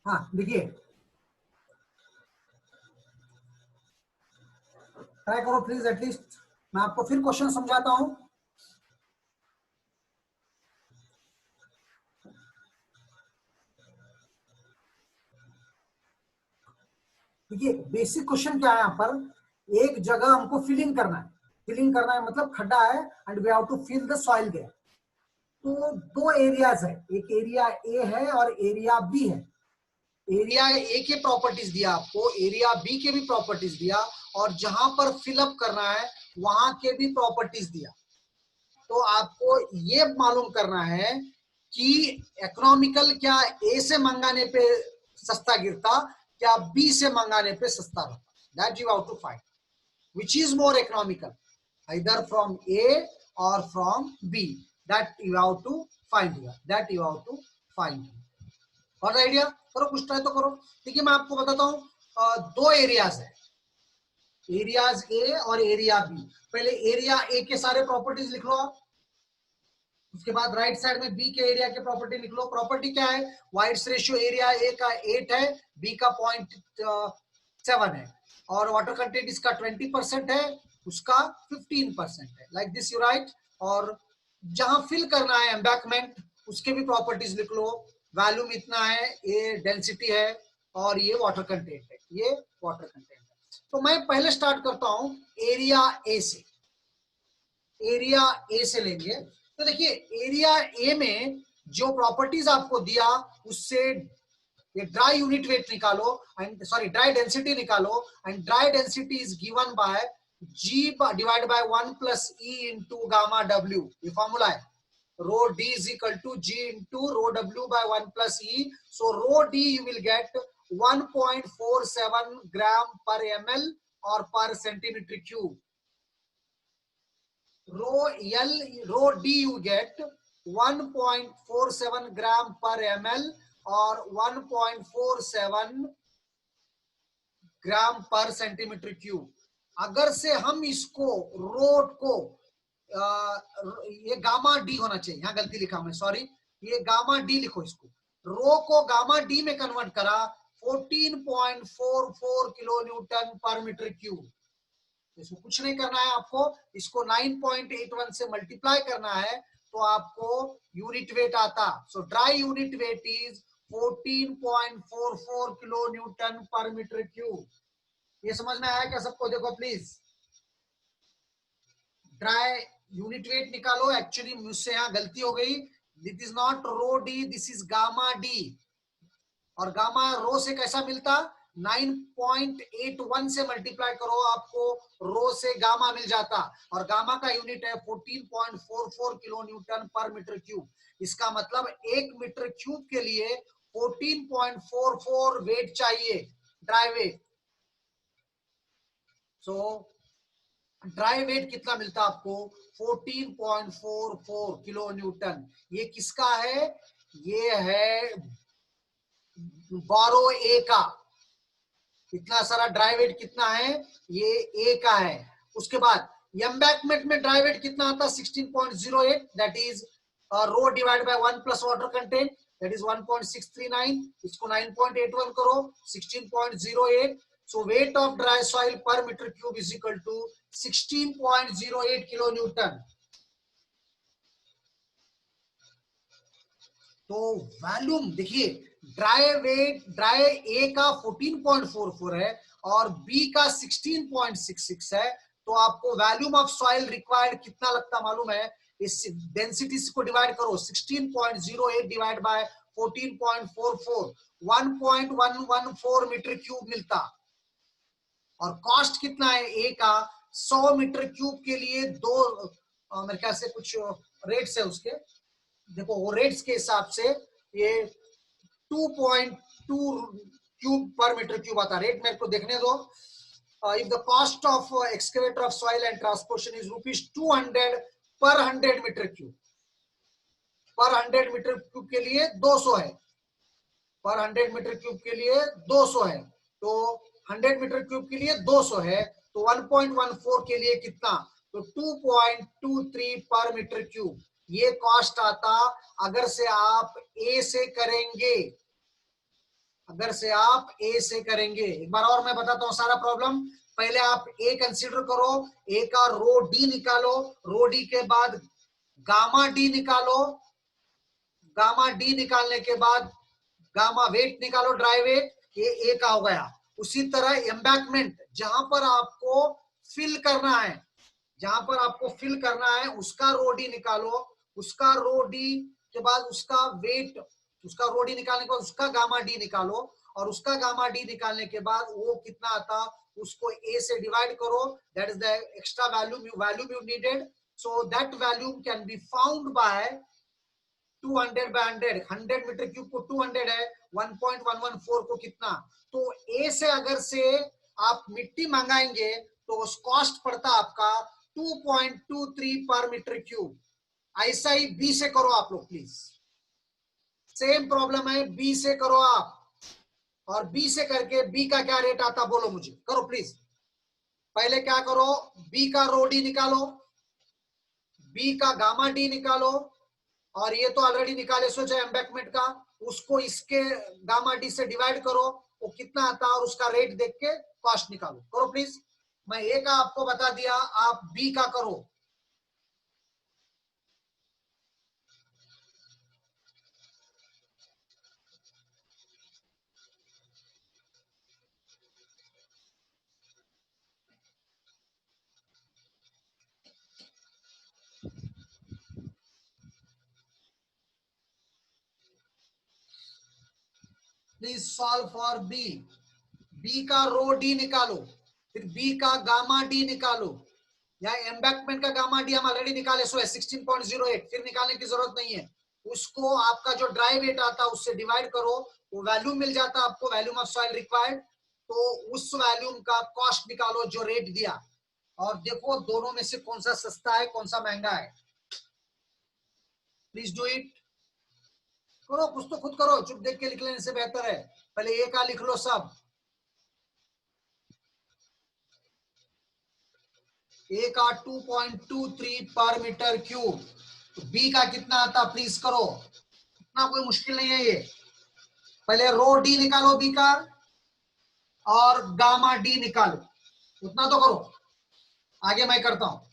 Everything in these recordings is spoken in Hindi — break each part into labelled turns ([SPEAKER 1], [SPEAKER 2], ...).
[SPEAKER 1] हाँ देखिए, ट्राई करो प्लीज एटलीस्ट। मैं आपको फिर क्वेश्चन समझाता हूँ। देखिए बेसिक क्वेश्चन क्या है यहाँ पर, एक जगह हमको फिलिंग करना है। फिलिंग करना है मतलब खड्डा है and we have to fill the soil there. तो दो एरियाज है, एक एरिया ए है और एरिया बी है। एरिया ए के प्रॉपर्टीज दिया आपको, एरिया बी के भी प्रॉपर्टीज दिया, और जहां पर फिलअप करना है वहां के भी प्रॉपर्टीज दिया। तो आपको ये मालूम करना है कि इकोनॉमिकल क्या ए से मंगाने पे सस्ता गिरता, क्या बी से मंगाने पे सस्ता रहता। That you have to find which is more economical, either from A or from B. That you have to find here. That you have to find. और आइडिया करो, कुछ ट्राई तो करो। देखिए मैं आपको बताता हूँ, दो एरियाज है, एरियाज ए और एरिया बी। पहले एरिया ए के सारे प्रॉपर्टीज लिख लो आप, उसके बाद राइट साइड में बी के एरिया के प्रॉपर्टी लिख लो। प्रॉपर्टी क्या है, वाइड्स रेशियो एरिया ए का 8 है, बी का 0.7 है, और वाटर कंटेंट इसका 20% है, उसका 15% है। Like this you right. और जहां फिल करना है एम्बैकमेंट, उसके भी प्रॉपर्टीज लिख लो। वॉल्यूम इतना है, ये डेंसिटी है, और ये वाटर कंटेंट है, ये वाटर कंटेंट है। तो मैं पहले स्टार्ट करता हूं एरिया ए से। एरिया ए से लेंगे तो देखिए एरिया ए में जो प्रॉपर्टीज आपको दिया उससे ये ड्राई यूनिट वेट निकालो, एंड सॉरी ड्राई डेंसिटी निकालो, and dry density is given by G divide by 1 plus e into gamma डब्ल्यू। ये फॉर्मूला है, rho D is equal to G into rho डब्ल्यू by 1 plus e. So rho d you will get 1.47 gram per ml और per centimetre cube. Rho d you get 1.47 gram per ml और 1.47 ग्राम पर सेंटीमीटर क्यूब। अगर से हम इसको रोड को ये गामा डी होना चाहिए, यहां गलती लिखा मैं, सॉरी, ये गामा डी लिखो इसको। रो को गामा डी में कन्वर्ट करा 14.44 kilo newton per metre cube. इसको कुछ नहीं करना है आपको, इसको 9.81 से मल्टीप्लाई करना है तो आपको यूनिट वेट आता। So dry unit weight is 14.44 kilo newton per metre cube. ये समझ में आया क्या सबको? देखो प्लीज, ड्राई यूनिट वेट निकालो। एक्चुअली मुझसे यहाँ गलती हो गई, this is not rho D, this is gamma D. और गामा रो से कैसा मिलता, 9.81 से मल्टीप्लाई करो, आपको रो से गामा मिल जाता, और गामा का यूनिट है 14.44 kilo newton per metre cube. इसका मतलब 1 मीटर क्यूब के लिए 14.44 वेट चाहिए, dry weight. So dry weight कितना मिलता आपको, 14.44 किलो न्यूटन। ये किसका है, ये है बारो ए का। इतना सारा ड्राई वेट कितना है, ये ए का है। उसके बाद एम्बैकमेंट में ड्राई वेट कितना आता, 16.08, that is rho divide by 1 plus water content, that is 1.639। इसको 9.81 करो, 16.08। So weight of dry soil per metre cube is equal to 16.08 kilo newton. तो वॉल्यूम देखिए, ड्राई वेट ड्राई ए का 14.44 है और बी का 16.66 है। तो आपको वॉल्यूम ऑफ सॉइल रिक्वायर्ड कितना लगता मालूम है, इस डेंसिटी को डिवाइड करो, 16.08 डिवाइड बाय 14.44, 1.114 मीटर क्यूब मिलता। और कॉस्ट कितना है ए का, 100 मीटर क्यूब के लिए दो, मेरे ख्याल से कुछ रेट्स है उसके, देखो वो रेट्स के हिसाब से ये 2.2 क्यूब पर मीटर क्यूब आता। रेट मेरे को देखने दो। If the cost of excavator of soil and transportation is ₹200 पर 100 मीटर क्यूब, पर 100 मीटर क्यूब के लिए 200 है, पर 100 मीटर क्यूब के लिए 200 है। तो 100 मीटर क्यूब के लिए 200 है, तो 1.14 के लिए कितना, तो 2.23 पर मीटर क्यूब। ये कॉस्ट आता अगर से आप ए से करेंगे, अगर से आप ए से करेंगे, एक बार और मैं बताता हूं सारा प्रॉब्लम। पहले आप ए कंसीडर करो, ए का रो डी निकालो, रो डी के बाद गामा डी निकालो, गामा डी निकालने के बाद गामा वेट निकालो, ड्राई वेट, ये ए का हो गया। उसी तरह एम्बैकमेंट, जहां पर आपको फिल करना है, जहां पर आपको फिल करना है उसका रो डी निकालो, उसका रो डी के बाद उसका वेट, उसका रो डी निकालने के बाद उसका गामा डी निकालो, और उसका गामा डी निकालने के बाद वो कितना आता उसको ए से डिवाइड करो, that is the extra volume you needed. So that volume can be found by 200 by 100, 100 metre cube को 200 है, 1.114 को कितना, तो ए से अगर से आप मिट्टी मंगाएंगे तो कॉस्ट पड़ता आपका 2.23 पर मीटर क्यूब। ऐसा ही बी से करो आप लोग प्लीज, सेम प्रॉब्लम है, बी से करो आप, और बी से करके बी का क्या रेट आता बोलो मुझे, करो प्लीज। पहले क्या करो, बी का रो डी निकालो, बी का गामा डी निकालो, और ये तो ऑलरेडी निकाले सोचा एम्बैकमेंट का, उसको इसके गामा डी से डिवाइड करो, वो कितना आता है और उसका रेट देख के कॉस्ट निकालो, करो प्लीज। मैं ए का आपको बता दिया, आप बी का करो। Please solve for B. B का रो डी निकालो, फिर बी का गामा डी निकालो, या एम्बैकमेंट का गामा डी हम ऑलरेडी निकाले, सो है 16.08, फिर निकालने की जरूरत नहीं है। उसको आपका जो ड्राई वेट आता है उससे डिवाइड करो, वो वैल्यूम मिल जाता है आपको, वैल्यूम ऑफ सॉइल रिक्वायर्ड, तो उस वैल्यूम का कॉस्ट निकालो जो रेट दिया, और देखो दोनों में से कौन सा सस्ता है कौन सा महंगा है। प्लीज डू इट, करो कुछ तो खुद करो, चुप देख के लिख लेने से बेहतर है। पहले ए का लिख लो सब, ए का 2.23 पर मीटर क्यूब, तो बी का कितना आता प्लीज करो, इतना कोई मुश्किल नहीं है ये। पहले रो डी निकालो बी का, और गामा डी निकालो, उतना तो करो, आगे मैं करता हूं।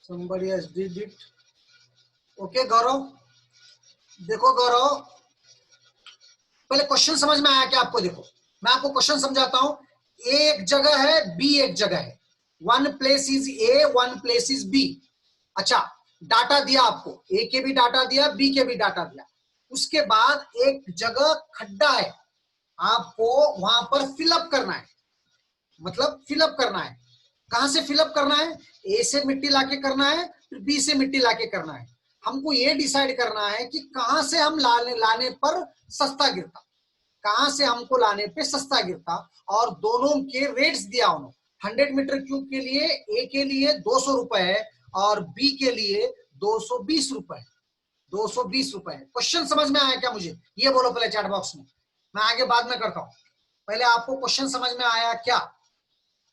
[SPEAKER 1] somebody has did it, okay Gaurav. देखो गौरव, पहले क्वेश्चन समझ में आया क्या आपको, देखो मैं आपको क्वेश्चन समझाता हूं। ए एक जगह है, बी एक जगह है, one place is A, one place is B. अच्छा, डाटा दिया आपको, ए के भी डाटा दिया, बी के भी डाटा दिया, उसके बाद एक जगह खड्डा है, आपको वहां पर फिलअप करना है, मतलब फिलअप करना है। कहां से फिलअप करना है, ए से मिट्टी लाके करना है, फिर बी से मिट्टी लाके करना है। हमको ये डिसाइड करना है कि कहां से हम लाने पर सस्ता गिरता, कहां से हमको लाने पे सस्ता गिरता, और दोनों के रेट्स दिया उन्होंने। 100 मीटर क्यूब के लिए ए के लिए 200 रुपए है, और बी के लिए 220 रुपए, 220 रुपए। क्वेश्चन समझ में आया क्या मुझे, ये बोलो पहले चैट बॉक्स में, मैं आगे बाद में करता हूं। पहले आपको क्वेश्चन समझ में आया क्या।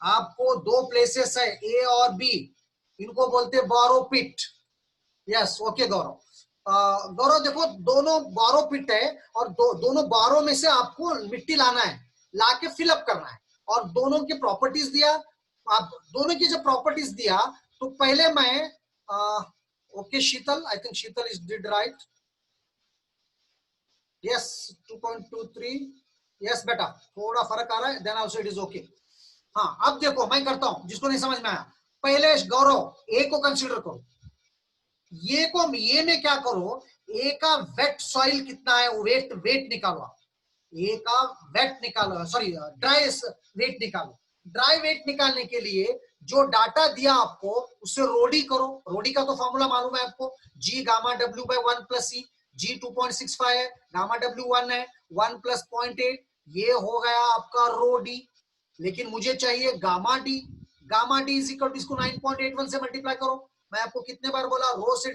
[SPEAKER 1] आपको दो प्लेसेस है ए और बी, इनको बोलते बोरो पिट। यस ओके गौरव। गौरव देखो, दोनों बोरो पिट है, और दोनों बोरो में से आपको मिट्टी लाना है, लाके फिलअप करना है, और दोनों की प्रॉपर्टीज दिया। आप दोनों की जब प्रॉपर्टीज दिया, तो पहले मैं okay Sheetal, I think Sheetal is did right, yes 2.23, yes बेटा थोड़ा फर्क आ रहा है, then also it is okay. हाँ अब देखो मैं करता हूं, जिसको नहीं समझ में आया, पहले गौरव ए को कंसीडर करो, ये में क्या करो, ए का वेट सॉइल कितना है, वेट वेट निकालो आप, ए का वेट निकालो, सॉरी ड्राई वेट निकालो। ड्राई वेट निकालने के लिए जो डाटा दिया आपको उससे रोडी करो। रोडी का तो फॉर्मूला मालूम है आपको, जी गामा डब्ल्यू बाय 1 प्लस सी। जी 2.65 है, गामा डब्ल्यू 1 है, 1 प्लस 0.8, ये हो गया आपका रो डी। लेकिन मुझे चाहिए gamma D. Gamma D is equal to, इसको 9.81 से मल्टीप्लाई करो। मैं आपको कितने बार बोला, रो से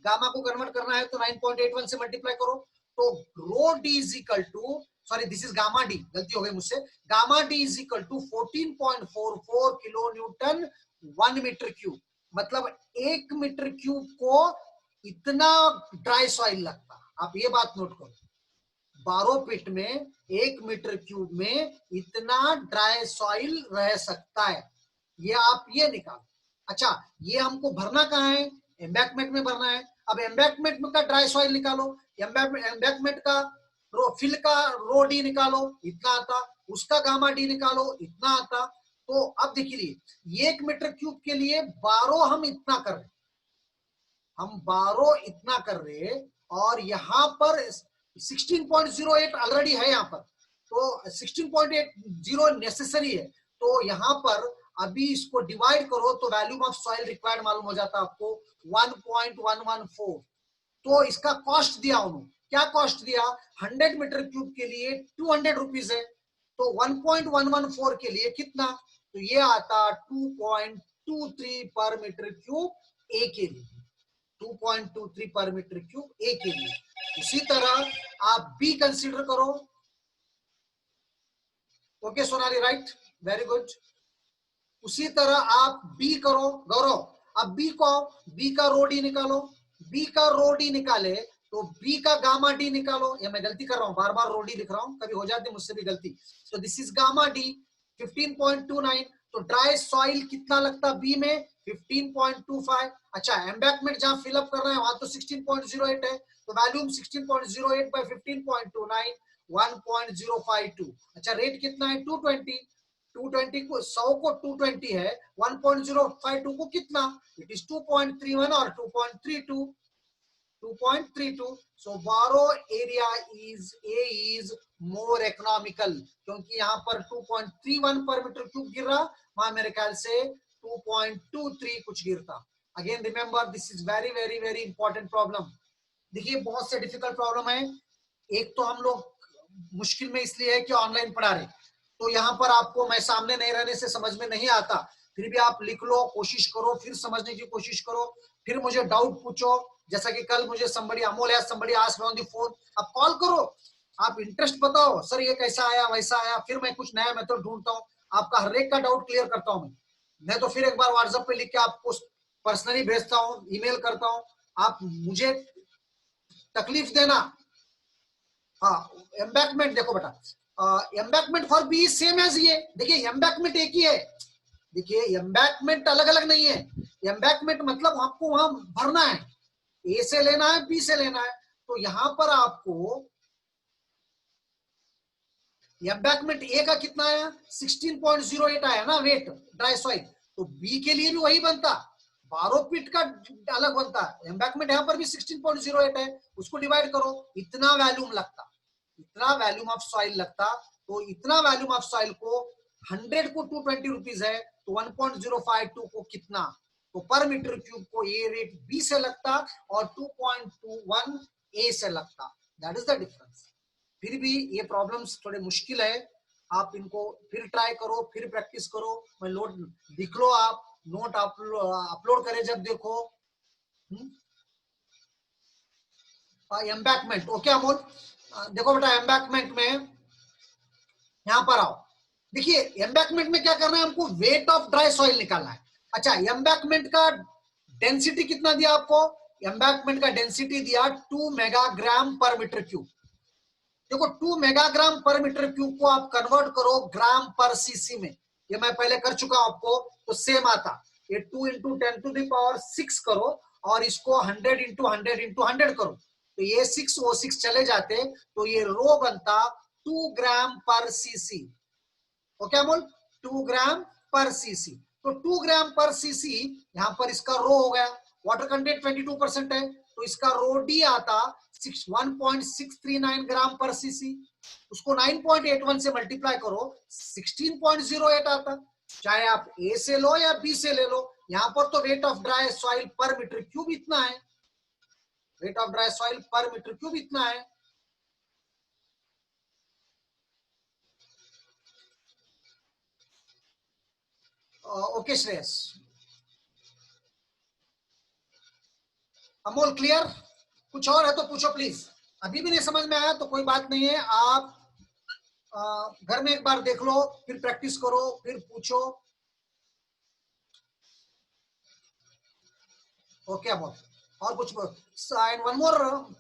[SPEAKER 1] गामा को कन्वर्ट करना है तो 9.81 से मल्टीप्लाई करो। तो rho D is equal to, sorry this is gamma D, गलती हो गई मुझसे, gamma D is equal to 14.44 kilo newton 1 metre cube. मतलब 1 मीटर क्यूब को इतना ड्राई सॉइल लगता। आप ये बात नोट करो, 12 पिट में 1 मीटर क्यूब में इतना ड्राई सॉइल रह सकता है। ये आप ये निकालो। अच्छा, ये हमको भरना कहाँ है, एम्बैकमेंट में भरना है। अब एम्बैकमेंट में का ड्राई सॉइल निकालो, एम्बैकमेंट का फिल का रो डी निकालो, इतना आता, उसका गामा डी निकालो, इतना आता। तो अब देखिए 1 मीटर क्यूब के लिए 12 हम इतना कर रहे, हम 12 इतना कर रहे, और यहां पर 16.08 ऑलरेडी है यहां पर, तो 16.80 नेसेसरी है। तो यहां पर अभी इसको डिवाइड करो तो वैल्यूम ऑफ सॉइल रिक्वायर्ड मालूम हो जाता है आपको 1.114। तो इसका कॉस्ट दिया उन्होंने, क्या कॉस्ट दिया, 100 मीटर क्यूब के लिए 200 रुपीज है, तो 1.114 के लिए कितना, तो ये आता 2.23 पर मीटर क्यूब ए के लिए, 2.23 पर मीटर क्यूब ए के लिए। उसी तरह आप बी कंसीडर करो। Okay Sonali, right, very good. उसी तरह आप बी करो गौरव। अब बी को, बी का रो डी निकालो। बी का रो डी निकाले तो बी का गामा डी निकालो। या मैं गलती कर रहा हूं, बार बार रो डी लिख रहा हूं, कभी हो जाती है मुझसे भी गलती। तो दिस इज गामा डी 15.29। तो ड्राई सॉइल कितना लगता बी में, 15.25। अच्छा, एम्बैकमेंट जहां फिलअप कर रहे हैं वहां तो 16.08 है, तो वैल्यूम 16.08 बाय 15.29, 1.052। अच्छा, रेट कितना है 220। 220 को 100 को 220 है, 1.052 को कितना, इट इज 2.31 और 2.32, 2.32। सो बारो area is a is more economical, क्योंकि यहाँ पर 2.31 पर मीटर क्यूब गिर रहा, वहां मेरे ख्याल से 2.23 कुछ गिरता। Again remember, this is very very very important problem. देखिए बहुत से डिफिकल्ट प्रॉब्लम है। एक तो हम लोग मुश्किल में इसलिए है कि ऑनलाइन पढ़ा रहे, तो यहाँ पर आपको मैं सामने नहीं रहने से समझ में नहीं आता, फिर भी आप लिख लो, कोशिश करो, फिर समझने की कोशिश करो, फिर मुझे डाउट पूछो। जैसा कि कल मुझे somebody अमोल है, somebody asked me on the phone, आप कॉल करो, आप इंटरेस्ट बताओ, सर ये कैसा आया वैसा आया, फिर मैं कुछ नया मेथड ढूंढता हूँ, आपका हर एक का डाउट क्लियर करता हूँ मैं तो फिर एक बार व्हाट्सएप पे लिख के आपको पर्सनली भेजता हूँ, ईमेल करता हूँ। आप मुझे तकलीफ देना। हाँ, एम्बैकमेंट देखो बेटा, embankment for B same as ये, देखिए एम्बैकमेंट एक ही है। देखिए एम्बैकमेंट अलग अलग नहीं है। एम्बैकमेंट मतलब आपको वहां भरना है, ए से लेना है, बी से लेना है। तो यहां पर आपको एम्बैकमेंट ए का कितना आया, 16.08 आया ना वेट ड्राई सॉइल, तो बी के लिए भी वही बनता, 12 फीट का अलग बनता है। एम्बैकमेंट यहाँ पर भी 16.08 है, उसको डिवाइड करो, इतना वैल्यूम लगता, इतना वैल्यूम ऑफ सॉइल लगता। तो इतना वैल्यूम ऑफ सॉइल को 100 को 220 रुपीज है, तो 1.052 को कितना, तो पर मीटर क्यूब को ये रेट बी से लगता और 2.21 ए से लगता। That is the difference. फिर भी ये प्रॉब्लम्स थोड़े मुश्किल है, आप इनको फिर ट्राई करो, फिर प्रैक्टिस करो। मैं नोट लिख लो, आप नोट अपलोड करें जब देखो। एम्बैकमेंट ओके अमोल, देखो बेटा एम्बैकमेंट में यहां पर आओ। देखिए एम्बैकमेंट में क्या करना है, हमको वेट ऑफ ड्राई सॉइल निकालना है। अच्छा, एम्बैकमेंट का डेंसिटी कितना दिया आपको, एम्बैकमेंट का डेंसिटी दिया 2 मेगाग्राम पर मीटर क्यूब। देखो 2 मेगाग्राम पर मीटर क्यूब को आप कन्वर्ट करो ग्राम पर सीसी में, ये मैं पहले कर चुका हूं आपको, तो सेम आता। ये 2 इंटू 10⁶ करो और इसको 100 इंटू 100 इंटू 100 करो, तो ये 6 वो 6 चले जाते, तो ये रो बनता 2 ग्राम पर सीसी। ओके अमोल, 2 ग्राम पर सीसी। तो 2 ग्राम पर सीसी, यहां पर इसका रो हो गया, वाटर कंटेंट 22% है, तो इसका रो डी आता 1.639 ग्राम पर सीसी। उसको 9.81 से मल्टीप्लाई करो, 16.08 आता। चाहे आप ए से लो या बी से ले लो, यहां पर तो wait of dry soil per metre cube इतना है, wait of dry soil per metre cube इतना है। Okay Shreyas, Amol clear? कुछ और है तो पूछो प्लीज। अभी भी नहीं समझ में आया तो कोई बात नहीं है, आप घर में एक बार देख लो, फिर प्रैक्टिस करो, फिर पूछो। ओके अमोल, और कुछ? And one more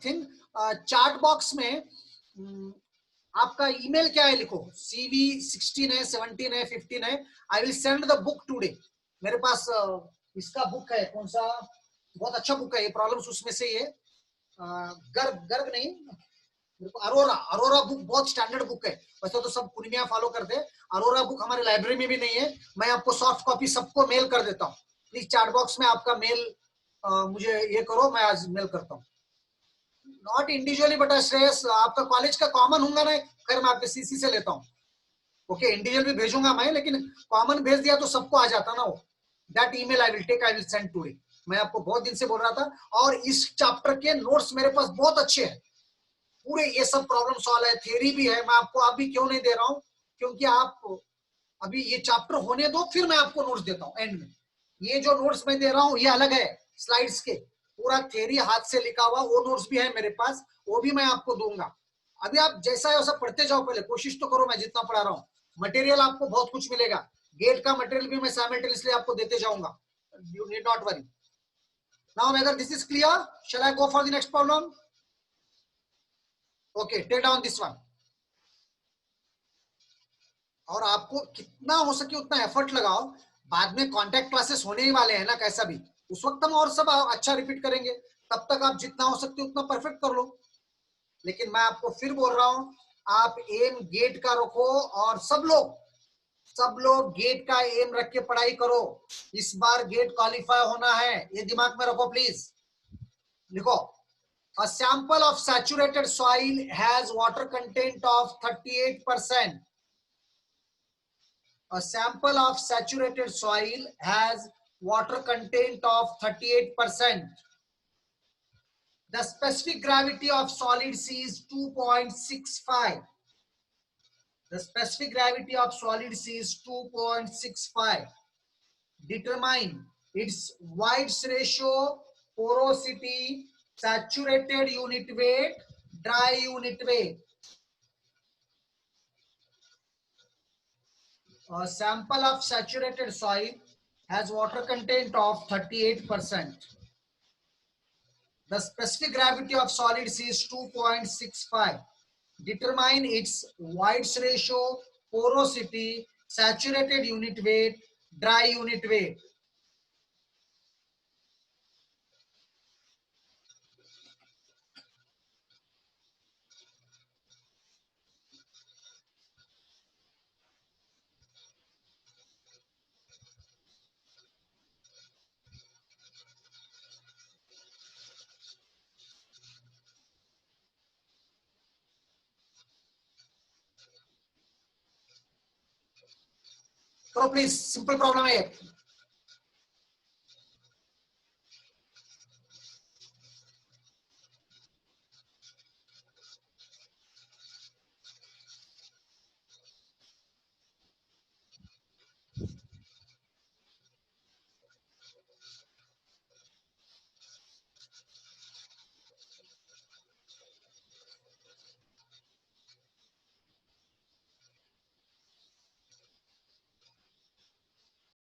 [SPEAKER 1] thing, chart box में आपका ईमेल क्या है लिखो, CV 16 है, 17 है, 15 है। आई will send the book today. मेरे पास इसका बुक है, कौन सा, बहुत अच्छा बुक है ये, प्रॉब्लम्स उसमें से ये गर्ग गर्ग नहीं, अरोरा, अरोरा बुक बहुत स्टैंडर्ड बुक है। वैसे तो सब पूर्णिया फॉलो करते हैं, अरोरा बुक हमारे लाइब्रेरी में भी नहीं है। मैं आपको सॉफ्ट कॉपी सबको मेल कर देता हूँ। प्लीज चैट बॉक्स में आपका मेल मुझे ये करो, मैं आज मेल करता हूँ। नॉट इंडिविजुअली बट श्रेयस, आपका कॉलेज का कॉमन होगा ना, खैर मैं आपके CC से लेता हूँ। ओके, इंडिविजुअल भी भेजूंगा मैं, लेकिन कॉमन भेज दिया तो सबको आ जाता ना वो। That email I will take, I will send today. मैं आपको बहुत दिन से बोल रहा था, और इस चैप्टर के नोट्स मेरे पास बहुत अच्छे हैं, पूरे ये सब प्रॉब्लम सॉल्व है, थ्योरी भी है। मैं आपको अभी क्यों नहीं दे रहा हूँ, क्योंकि आप अभी ये चैप्टर होने दो, फिर मैं आपको नोट्स देता हूँ एंड में। ये जो नोट्स मैं दे रहा हूँ ये अलग है स्लाइड्स के, पूरा थ्योरी हाथ से लिखा हुआ वो नोट्स भी है मेरे पास, वो भी मैं आपको दूंगा। अभी आप जैसा है वैसा पढ़ते जाओ, पहले कोशिश तो करो, मैं जितना पढ़ा रहा हूँ। मटेरियल आपको बहुत कुछ मिलेगा, गेट का मटेरियल भी मैं साइमल्टेनियसली आपको देते जाऊंगा, you need not worry. Now whether this is clear, shall I go for the next problem? Okay, take down this one. और आपको कितना हो सके उतना एफर्ट लगाओ, बाद में कांटेक्ट क्लासेस होने ही वाले हैं ना कैसा भी, उस वक्त हम और सब अच्छा रिपीट करेंगे। तब तक आप जितना हो सकते उतना परफेक्ट कर लो। लेकिन मैं आपको फिर बोल रहा हूं, आप एम गेट का रखो, और सब लोग गेट का एम रख के पढ़ाई करो। इस बार गेट क्वालिफाई होना है, ये दिमाग में रखो प्लीज। लिखो, a sample of saturated soil has water content of 38%. A sample of saturated soil has water content of 38%. The specific gravity of solids is 2.65. The specific gravity of solids is 2.65. Determine its White's ratio, porosity, saturated unit weight, dry unit weight. A sample of saturated soil has water content of 38%. The specific gravity of solids is 2.65. Determine its White's ratio, porosity, saturated unit weight, dry unit weight. करो प्लीज, सिंपल प्रॉब्लम है।